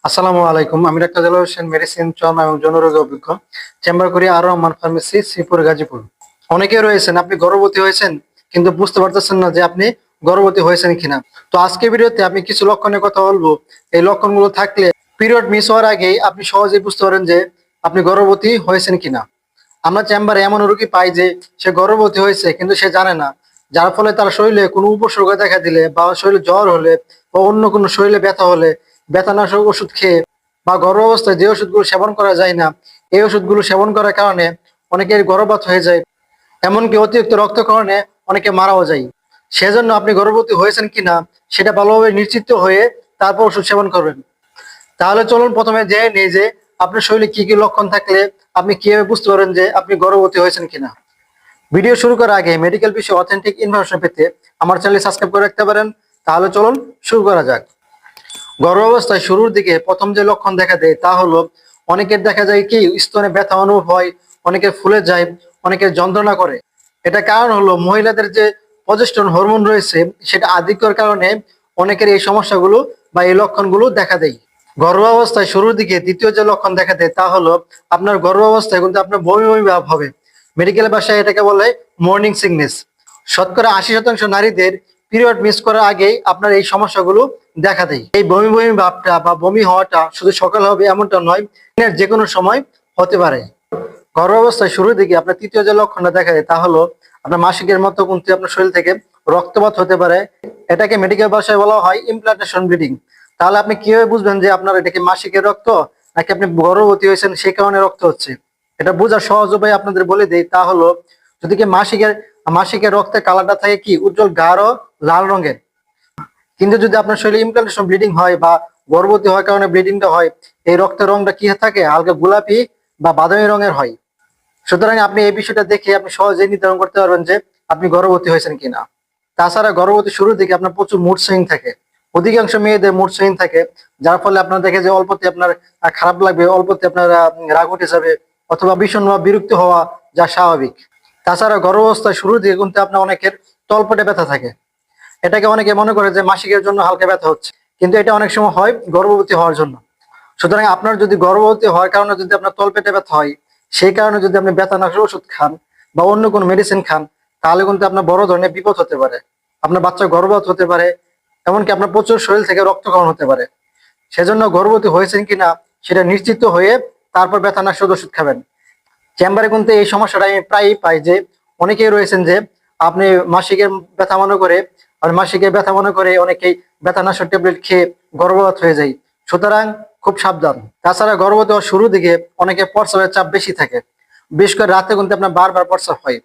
আসসালামু আলাইকুম। আমি doctor Delwar Hossain, medicine, trauma এবং যৌনরোগ অভিজ্ঞ। চেম্বার করি আর রহমান ফার্মেসি, শ্রীপুর, গাজীপুর। অনেকে রয়েছেন আপনি গর্ভবতী হয়েছেন কিন্তু বুঝতে পারতেছেন না যে আপনি গর্ভবতী হয়েছেন কিনা। তো আজকে ভিডিওতে আমি কিছু লক্ষণের কথা বলবো। এই লক্ষণগুলো থাকলে পিরিয়ড মিস হওয়ার আগেই আপনি সহজেই বুঝতে পারেন যে আপনি গর্ভবতী হয়েছেন কিনা। আমরা চেম্বারে এমন রোগী পাই যে সে গর্ভবতী হয়েছে কিন্তু সে জানে না, যার ফলে তার শরীরে কোনো উপসর্গ দেখা দিলে বা শরীরে জ্বর হলে বা অন্য কোনো শরীরে ব্যথা হলে ব্যথানাশক ওষুধ খেয়ে বা গর্ভ অবস্থায় যে ওষুধগুলো সেবন করা যায় না, এই ওষুধগুলো সেবন করার কারণে অনেকের গর্ভপাত হয়ে যায়, এমনকি অতিরিক্ত রক্তক্ষরণে অনেকে মারাও যায়। সেজন্য আপনি গর্ভবতী হয়েছেন কিনা সেটা ভালোভাবে নিশ্চিত হয়ে তারপর ওষুধ সেবন করবেন। তাহলে চলুন প্রথমে জেনে নেই যে আপনার শরীরে কি কি লক্ষণ থাকলে আপনি কিভাবে বুঝতে পারেন যে আপনি গর্ভবতী হয়েছেন কিনা। ভিডিও শুরু করার আগে মেডিকেল বিষয়ে অথেন্টিক ইনফরমেশন পেতে আমার চ্যানেল সাবস্ক্রাইব করে রাখতে পারেন। তাহলে চলুন শুরু করা যাক। গর্ভাবস্থায় শুরুর দিকে প্রথম যে লক্ষণ দেখা দেয় তা হলো অনেকের দেখা যায় কি স্তনে ব্যথা অনুভব হয়, অনেকের ফুলে যায়, অনেকের যন্ত্রণা করে। এটা কারণ হলো মহিলাদের যে প্রজেস্টেরন হরমোন রয়েছে সেটা আধিক্যের কারণে অনেকের এই সমস্যাগুলো বা এই লক্ষণগুলো দেখা দেয়। গর্ভাবস্থায় শুরুর দিকে দ্বিতীয় যে লক্ষণ দেখা দেয় তা হলো আপনার গর্ভাবস্থায় কিন্তু আপনার বমি বমি ভাব হবে। মেডিকেল ভাষায় এটাকে বলে মর্নিং সিকনেস। শতকরা ৮০% নারীদের পিরিয়ড মিস করার আগেই আপনার এই সমস্যাগুলো দেখা দেয়। এই বমি বমি ভাবটা বা বমি হওয়াটা শুধু সকাল হবে এমনটা নয়, দিনের যে কোনো সময় হতে পারে। গর্ভাবস্থায় শুরুর দিকে আপনার তৃতীয় যে লক্ষণটা দেখা যায় তা হলো আপনার মাসিকের মতো কিন্তু আপনার শরীর থেকে রক্তপাত হতে পারে। এটাকে মেডিকেল ভাষায় বলা হয় ইমপ্লান্টেশন ব্লিডিং। তাহলে আপনি কিভাবে বুঝবেন যে আপনার এটা কি মাসিকের রক্ত নাকি আপনি গর্ভবতী হয়েছেন সেই কারণে রক্ত হচ্ছে? এটা বোঝার সহজ উপায় আপনাদের বলে দেই, তা হলো যদি কি মাসিকের রক্তের কালারটা থাকে কি উজ্জ্বল গাঢ় লাল রঙের, কিন্তু যদি আপনার শরীরে ইমপ্লান্টেশন ব্লিডিং হয় বা গর্ভবতী হওয়ার কারণে ব্লিডিংটা হয়, এই রক্তের রংটা কি থাকে হালকা গোলাপি বা বাদামি রঙের হয়। সুতরাং আপনি এই বিষয়টা দেখে আপনি সহজেই নির্ধারণ করতে পারবেন যে আপনি গর্ভবতী হয়েছেন কিনা। তাছাড়া গর্ভবতী শুরুর দিকে আপনার প্রচুর মুড সুইং থাকে। অধিকাংশ মেয়েদের মুড সুইং থাকে, যার ফলে আপনার দেখে যে অল্পতে আপনার খারাপ লাগবে, অল্পতে আপনার রাগ উঠে যাবে অথবা ভীষণ বা বিরক্ত হওয়া, যা স্বাভাবিক। তাছাড়া গর্ভাবস্থায় শুরুর দিকে কিন্তু আপনার অনেকের তলপেটে ব্যথা থাকে। এটাকে অনেকে মনে করে যে মাসিকের জন্য হালকা ব্যথা হচ্ছে, কিন্তু এটা অনেক সময় হয় গর্ভবতী হওয়ার জন্য। সুতরাং আপনার যদি গর্ভবতী হওয়ার কারণে যদি আপনার তলপেটে ব্যথা হয়, সেই কারণে যদি আপনি ব্যথানাশক ওষুধ খান বা অন্য কোনো মেডিসিন খান, তাহলে কিন্তু আপনার বড় ধরনের বিপদ হতে পারে। আপনার বাচ্চা গর্ভপাত হতে পারে, এমনকি আপনার প্রচুর শরীর থেকে রক্তক্ষরণ হতে পারে। সেজন্য গর্ভবতী হয়েছেন কিনা সেটা নিশ্চিত হয়ে তারপর ব্যথানাশক ওষুধ খাবেন। চেম্বারে কিন্তু এই সমস্যাটা আমি প্রায়ই পাই যে অনেকেই রয়েছেন যে আপনি মাসিকের ব্যথা মনে করে অনেকেই ব্যথানাশক ট্যাবলেট খেয়ে গর্ভপাত হয়ে যায়। সুতরাং খুব সাবধান। তাছাড়া গর্ভবতী হওয়ার শুরুর দিকে অনেকে প্রস্রাবের চাপ বেশি থাকে, বিশেষ করে রাতে কিন্তু আপনার বারবার প্রস্রাব হয়।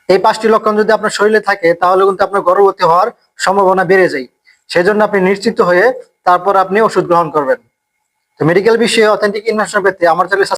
এই 5টি লক্ষণ যদি আপনার শরীরে থাকে তাহলে কিন্তু আপনার গর্ভবতী হওয়ার সম্ভাবনা বেড়ে যায়। সেজন্য আপনি নিশ্চিত হয়ে তারপর আপনি ওষুধ গ্রহণ করবেন। তো মেডিকেল বিষয়ে অথেন্টিক ইনফরমেশন পেতে আমার চ্যানেল